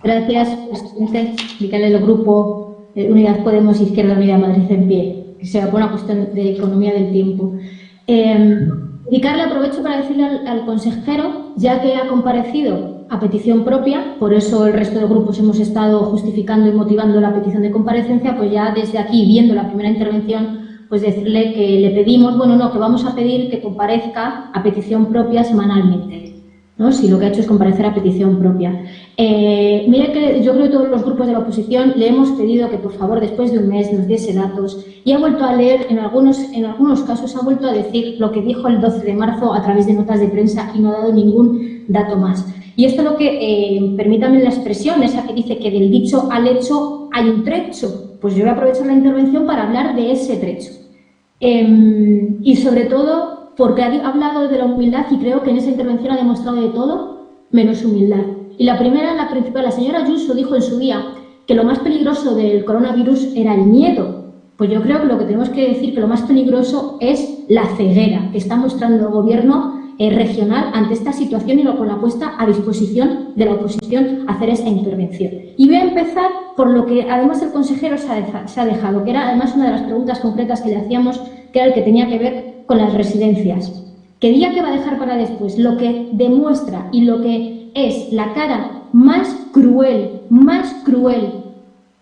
Gracias, presidente. Miquel, el grupo Unidad Podemos Izquierda Unida Madrid en pie, que sea por una cuestión de economía del tiempo. Dedicarle aprovecho para decirle al consejero, ya que ha comparecido a petición propia, por eso el resto de grupos hemos estado justificando y motivando la petición de comparecencia, pues ya desde aquí, viendo la primera intervención, pues decirle que le pedimos, que vamos a pedir que comparezca a petición propia semanalmente, ¿no? Si lo que ha hecho es comparecer a petición propia. Mire que yo creo que todos los grupos de la oposición le hemos pedido que, por favor, después de un mes nos diese datos, y ha vuelto a leer, en algunos casos ha vuelto a decir lo que dijo el 12 de marzo a través de notas de prensa y no ha dado ningún dato más. Y esto es lo que, permítanme la expresión, esa que dice que del dicho al hecho hay un trecho. Pues yo voy a aprovechar la intervención para hablar de ese trecho. Y sobre todo porque ha hablado de la humildad y creo que en esa intervención ha demostrado de todo menos humildad. Y la principal, la señora Ayuso dijo en su día que lo más peligroso del coronavirus era el miedo. Pues yo creo que lo que tenemos que decir que lo más peligroso es la ceguera que está mostrando el gobierno regional ante esta situación y con la puesta a disposición de la oposición a hacer esa intervención. Y voy a empezar por lo que además el consejero se ha dejado, que era además una de las preguntas concretas que le hacíamos, que era el que tenía que ver con las residencias. ¿Qué día que va a dejar para después? Lo que demuestra y lo que es la cara más cruel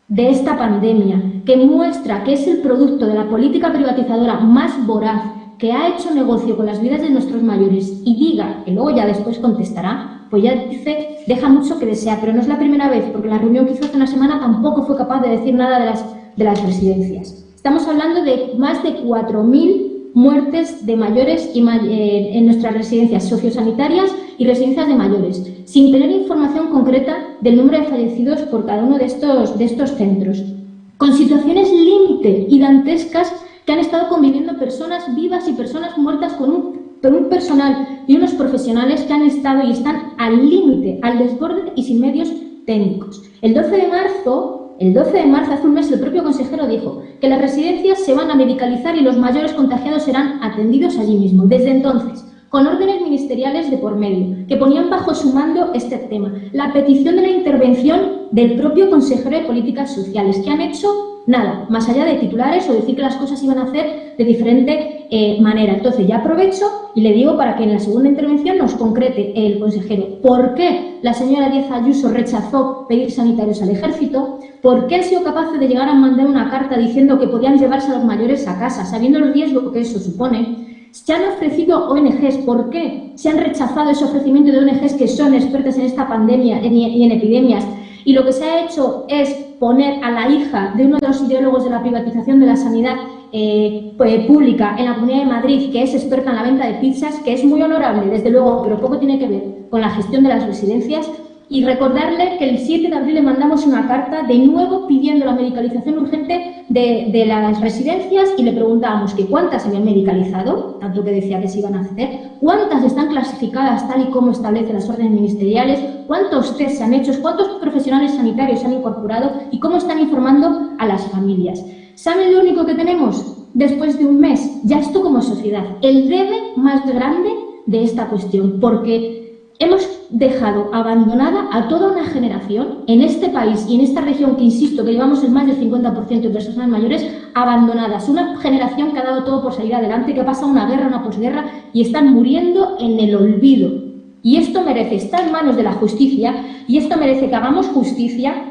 de esta pandemia, que muestra que es el producto de la política privatizadora más voraz, que ha hecho negocio con las vidas de nuestros mayores y diga, que luego ya después contestará, pues ya dice, deja mucho que desear, pero no es la primera vez, porque la reunión que hizo hace una semana tampoco fue capaz de decir nada de las residencias. Estamos hablando de más de 4.000 muertes de mayores en nuestras residencias sociosanitarias y residencias de mayores, sin tener información concreta del número de fallecidos por cada uno de estos centros, con situaciones límite y dantescas que han estado conviviendo personas vivas y personas muertas con un personal y unos profesionales que han estado y están al límite, al desborde y sin medios técnicos. El 12 de marzo, hace un mes, el propio consejero dijo que las residencias se van a medicalizar y los mayores contagiados serán atendidos allí mismo. Desde entonces, con órdenes ministeriales de por medio, que ponían bajo su mando este tema, la petición de la intervención del propio consejero de Políticas Sociales, que han hecho nada, más allá de titulares o decir que las cosas iban a hacer de diferente manera. Entonces, ya aprovecho y le digo para que en la segunda intervención nos concrete el consejero por qué la señora Díaz Ayuso rechazó pedir sanitarios al ejército, por qué han sido capaces de llegar a mandar una carta diciendo que podían llevarse a los mayores a casa, sabiendo el riesgo que eso supone. Se han ofrecido ONGs, ¿por qué se han rechazado ese ofrecimiento de ONGs que son expertas en esta pandemia y en epidemias? Y lo que se ha hecho es poner a la hija de uno de los ideólogos de la privatización de la sanidad pública en la Comunidad de Madrid, que es experta en la venta de pizzas, que es muy honorable, desde luego, pero poco tiene que ver con la gestión de las residencias. Y recordarle que el 7 de abril le mandamos una carta de nuevo pidiendo la medicalización urgente de las residencias y le preguntábamos que cuántas habían medicalizado, tanto que decía que se iban a hacer, cuántas están clasificadas tal y como establecen las órdenes ministeriales, cuántos test se han hecho, cuántos profesionales sanitarios se han incorporado y cómo están informando a las familias. ¿Saben lo único que tenemos después de un mes? Ya esto como sociedad, el debe más grande de esta cuestión, porque hemos dejado abandonada a toda una generación en este país y en esta región que, insisto, que llevamos el más del 50% de personas mayores abandonadas. Una generación que ha dado todo por salir adelante, que ha pasado una guerra, una posguerra y están muriendo en el olvido. Y esto merece estar en manos de la justicia y esto merece que hagamos justicia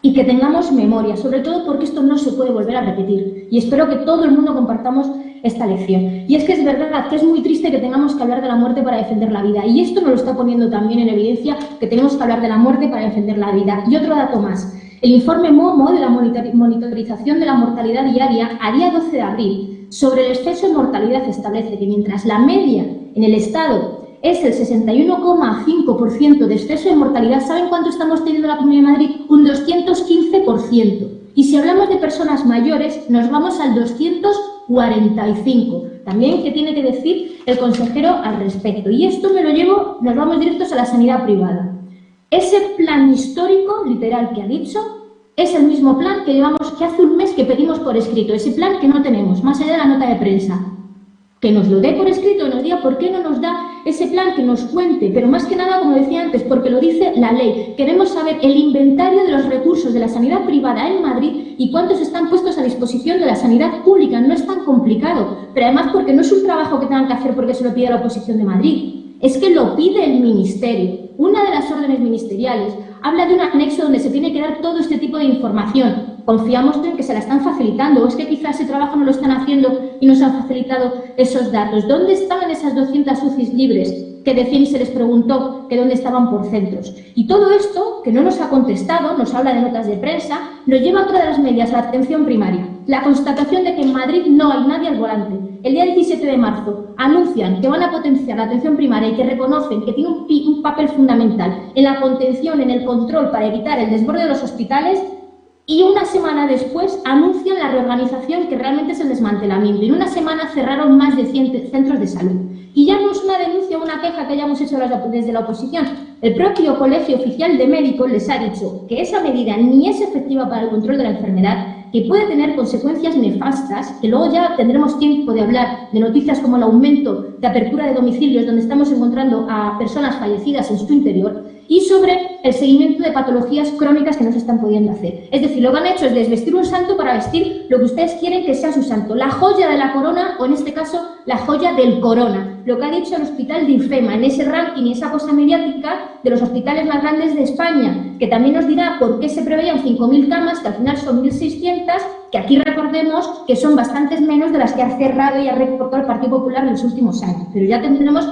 y que tengamos memoria, sobre todo porque esto no se puede volver a repetir. Y espero que todo el mundo compartamos esta lección. Y es que es verdad que es muy triste que tengamos que hablar de la muerte para defender la vida. Y esto nos lo está poniendo también en evidencia, que tenemos que hablar de la muerte para defender la vida. Y otro dato más. El informe MOMO de la monitorización de la mortalidad diaria a día 12 de abril sobre el exceso de mortalidad establece que mientras la media en el Estado es el 61,5% de exceso de mortalidad, ¿saben cuánto estamos teniendo en la Comunidad de Madrid? Un 215%. Y si hablamos de personas mayores, nos vamos al 245. También, ¿qué tiene que decir el consejero al respecto? Y esto nos vamos directos a la sanidad privada. Ese plan histórico, literal, que ha dicho, es el mismo plan que hace un mes que pedimos por escrito. Ese plan que no tenemos, más allá de la nota de prensa. que nos lo dé por escrito, nos diga por qué no nos da ese plan, que nos cuente, pero más que nada, como decía antes, porque lo dice la ley. Queremos saber el inventario de los recursos de la sanidad privada en Madrid y cuántos están puestos a disposición de la sanidad pública. No es tan complicado, pero además porque no es un trabajo que tengan que hacer porque se lo pide la oposición de Madrid, es que lo pide el Ministerio. Una de las órdenes ministeriales habla de un anexo donde se tiene que dar todo este tipo de información. Confiamos en que se la están facilitando, o es que quizás ese trabajo no lo están haciendo y nos han facilitado esos datos. ¿Dónde estaban esas 200 UCIs libres que decían y se les preguntó que dónde estaban por centros? Y todo esto, que no nos ha contestado, nos habla de notas de prensa, nos lleva a otra de las medidas, la atención primaria. La constatación de que en Madrid no hay nadie al volante. El día 17 de marzo anuncian que van a potenciar la atención primaria y que reconocen que tiene un papel fundamental en la contención, en el control para evitar el desborde de los hospitales, y una semana después anuncian la reorganización, que realmente es el desmantelamiento. Y en una semana cerraron más de 100 centros de salud. Y ya no es una denuncia o una queja que hayamos hecho desde la oposición. El propio Colegio Oficial de Médicos les ha dicho que esa medida ni es efectiva para el control de la enfermedad, que puede tener consecuencias nefastas, que luego ya tendremos tiempo de hablar de noticias como el aumento de apertura de domicilios, donde estamos encontrando a personas fallecidas en su interior, y sobre el seguimiento de patologías crónicas que no se están pudiendo hacer. Es decir, lo que han hecho es desvestir un santo para vestir lo que ustedes quieren que sea su santo, la joya de la corona, o en este caso, la joya del corona. Lo que ha dicho el Hospital de IFEMA en ese ranking y esa cosa mediática de los hospitales más grandes de España, que también nos dirá por qué se preveían 5.000 camas, que al final son 1.600, que aquí recordemos que son bastantes menos de las que ha cerrado y ha recortado el Partido Popular en los últimos años. Pero ya tendremos,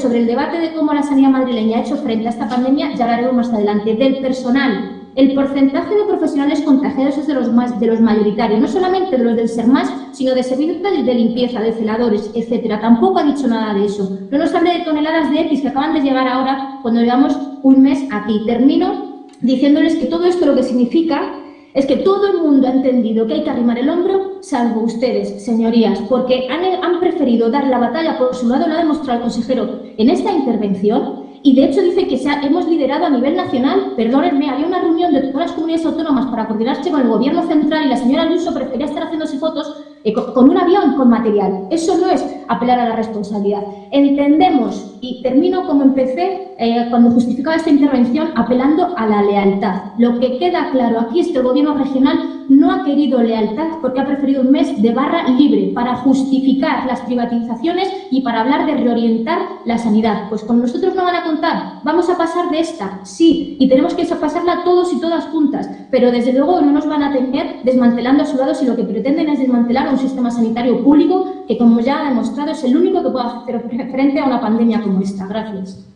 sobre el debate de cómo la sanidad madrileña ha hecho frente a esta pandemia, ya hablaremos más adelante. Del personal. El porcentaje de profesionales contagiados es de los mayoritarios, no solamente de los del SERMAS, sino de servicios de limpieza, de celadores, etcétera. Tampoco ha dicho nada de eso. No nos hable de toneladas de EPIs que acaban de llegar ahora cuando llevamos un mes aquí. Termino diciéndoles que todo esto lo que significa es que todo el mundo ha entendido que hay que arrimar el hombro, salvo ustedes, señorías, porque han preferido dar la batalla por su lado, lo ha demostrado el consejero en esta intervención. Y de hecho dice que hemos liderado a nivel nacional, perdónenme, había una reunión de todas las comunidades autónomas para coordinarse con el gobierno central y la señora Ayuso prefería estar haciéndose fotos con un avión con material. Eso no es apelar a la responsabilidad. Entendemos, y termino como empecé cuando justificaba esta intervención, apelando a la lealtad. Lo que queda claro aquí es que el gobierno regional no ha querido lealtad porque ha preferido un mes de barra libre para justificar las privatizaciones y para hablar de reorientar la sanidad. Pues con nosotros no van a contar, vamos a pasar de esta, sí, y tenemos que pasarla todos y todas juntas, pero desde luego no nos van a tener desmantelando a su lado si lo que pretenden es desmantelar un sistema sanitario público que, como ya ha demostrado, es el único que puede hacer frente a una pandemia como esta. Gracias.